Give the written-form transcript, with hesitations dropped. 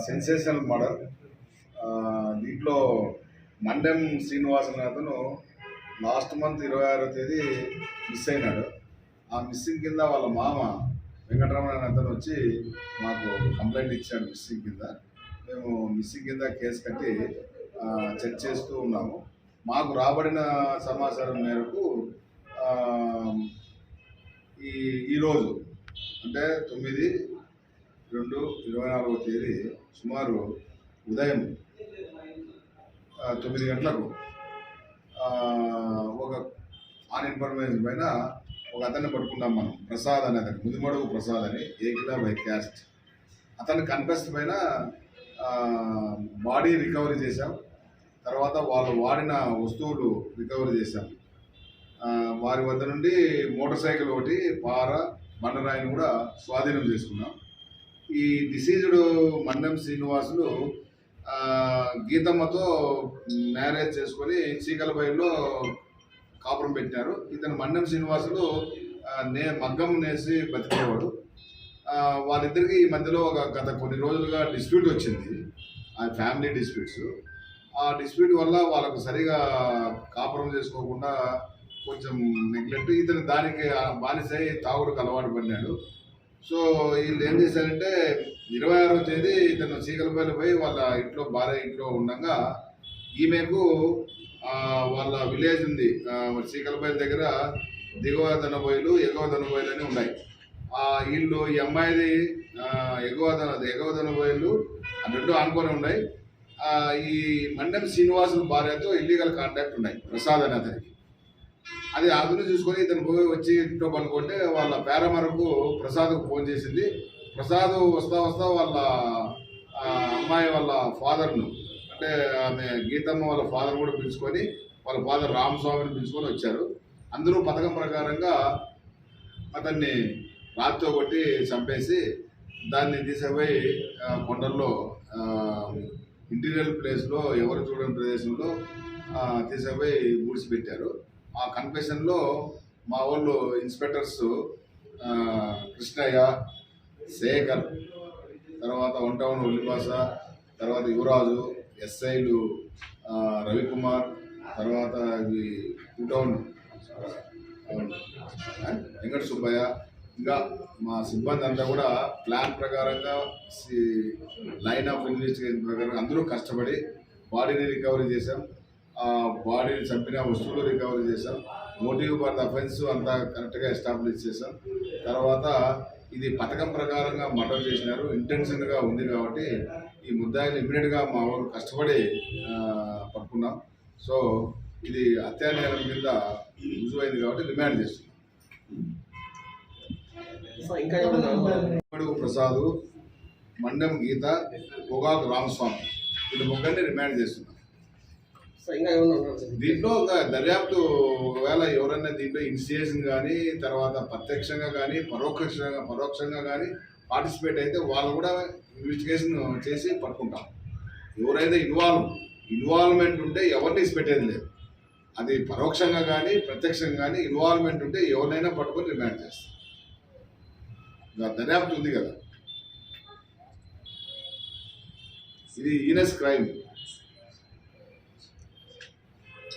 Sensational model. దీంట్లో మండెం శ్రీనివాస్ అనే అతను లాస్ట్ మంత్ 26వ తేదీ మిస్ అయినాడు. ఆ మిస్సింగ్ కింద వాళ్ళ మామ వెంకటరమణ అనే అతను వచ్చి మాకు కంప్లైంట్ ఇచ్చాడు మిస్సింగ్ కింద. మేము మిస్సింగ్ కింద కేసు కట్టి చెక్ చేస్తూ ఉన్నాము. మాకు రాబడిన సమాచారం మేరకు ఈరోజు అంటే 9/2/24వ తేదీ సుమారు ఉదయం 9 గంటలకు ఒక ఆన్ ఇన్ఫర్మేషన్ పైన ఒక అతన్ని పట్టుకున్నాం మనం. ప్రసాద్ అనే అతను, ముదిమడుగు ప్రసాద్ అని, ఏకిలా బై క్యాస్ట్. అతని కన్ఫెస్ట్ పైన బాడీ రికవరీ చేశాం. తర్వాత వాళ్ళు వాడిన వస్తువులు రికవరీ చేశాం. వారి వద్ద నుండి మోటార్ సైకిల్ ఒకటి, పార, బండరాయిని కూడా స్వాధీనం చేసుకున్నాం. ఈ డిసీజ్డ్ మండెం శ్రీనివాసులు గీతమ్మతో మ్యారేజ్ చేసుకొని చీకలబైలో కాపురం పెట్టినారు. ఇతను మండెం శ్రీనివాసులు మగ్గం నేసి బతికేవాడు. వాళ్ళిద్దరికి ఈ మధ్యలో గత కొన్ని రోజులుగా డిస్ప్యూట్ వచ్చింది, ఆ ఫ్యామిలీ డిస్ప్యూట్స్. ఆ డిస్ప్యూట్ వల్ల వాళ్ళకు సరిగా కాపురం చేసుకోకుండా కొంచెం నెగ్లెక్ట్, ఇతను దానికి బానిసై తాగుడుకు అలవాటు పడినాడు. సో వీళ్ళు ఏం చేశారంటే 26వ తేదీ ఇతను చీకలపల్లి పోయి వాళ్ళ ఇంట్లో, భార్య ఇంట్లో ఉండగా ఈమెకు వాళ్ళ విలేజ్ ఉంది చీకలపల్లి దగ్గర, దిగువ దనబోయిలు, ఎగువ దనబోయిలు అని ఉన్నాయి. వీళ్ళు ఈ అమ్మాయిది ఎగువ దనబోయిలు రెండు ఆనుకొని ఉన్నాయి. ఈ మండెం శ్రీనివాసుల భార్యతో ఇల్లీగల్ కాంటాక్ట్ ఉన్నాయి ప్రసాద్ అనే అతనికి. అది అదును చూసుకొని ఇతను పోయి వచ్చి ఇంట్లో పనుకుంటే వాళ్ళ పేరమరకు ప్రసాద్కు ఫోన్ చేసింది. ప్రసాద్ వస్తా వాళ్ళ అమ్మాయి వాళ్ళ ఫాదర్ను, అంటే ఆమె గీతమ్మ వాళ్ళ ఫాదర్ కూడా పిలుచుకొని, వాళ్ళ ఫాదర్ రామస్వామిని పిలుచుకొని వచ్చారు. అందరూ పథకం ప్రకారంగా అతన్ని రాత్రితో కొట్టి చంపేసి దాన్ని తీసుకుపోయి కొండల్లో ఇంటీరియర్ ప్లేస్లో, ఎవరు చూడని ప్రదేశంలో తీసుకుపోయి పూడ్చిపెట్టారు. ఆ కన్ఫెషన్లో మా వాళ్ళు ఇన్స్పెక్టర్స్ కృష్ణయ్య, శేఖర్, తర్వాత 1 టౌన్ ఉల్లిపాస, తర్వాత యువరాజు, ఎస్ఐలు రవికుమార్, తర్వాత 2 టౌన్ వెంకట సుబ్బయ్య, ఇంకా మా సిబ్బంది అంతా కూడా ప్లాన్ ప్రకారంగా, లైన్ ఆఫ్ ఇన్వెస్టిగేషన్ ప్రకారంగా అందరూ కష్టపడి బాడీని రికవరీ చేశాం. ఆ బాడీని చంపిన వస్తువులు రికవరీ చేశాం. మోటివ్ ఫర్ ద అఫెన్స్ అంతా కరెక్ట్గా ఎస్టాబ్లిష్ చేశాం. తర్వాత ఇది పథకం ప్రకారంగా మర్డర్ చేసినారు, ఇంటెన్షన్గా ఉంది కాబట్టి ఈ ముద్దాయిని ఇమ్మీడియట్గా మా వాళ్ళు కష్టపడి పట్టుకున్నాం. సో ఇది హత్యానేరం కింద రుజువైంది కాబట్టి రిమాండ్ చేస్తున్నాం. ప్రసాద్, మండెం గీత, పొగాకు రామస్వామి, వీళ్ళు ముగ్గురిని రిమాండ్ చేస్తున్నాం. దీంట్లో దర్యాప్తు ఒకవేళ ఎవరైనా దీంట్లో ఇనిషియేషన్ కానీ, తర్వాత ప్రత్యక్షంగా కానీ, పరోక్షంగా కానీ పార్టిసిపేట్ అయితే వాళ్ళు కూడా ఇన్వెస్టిగేషన్ చేసి పట్టుకుంటాం. ఎవరైతే ఇన్వాల్వ్మెంట్ ఉంటే ఎవరిని ఇచ్చిపెట్టేది లేదు. అది పరోక్షంగా కానీ ప్రత్యక్షంగా కానీ ఇన్వాల్వ్మెంట్ ఉంటే ఎవరినైనా పట్టుకొని రిమాండ్ చేస్తాం. దర్యాప్తు ఉంది కదా, ఇది ఈనస్ క్రైమ్.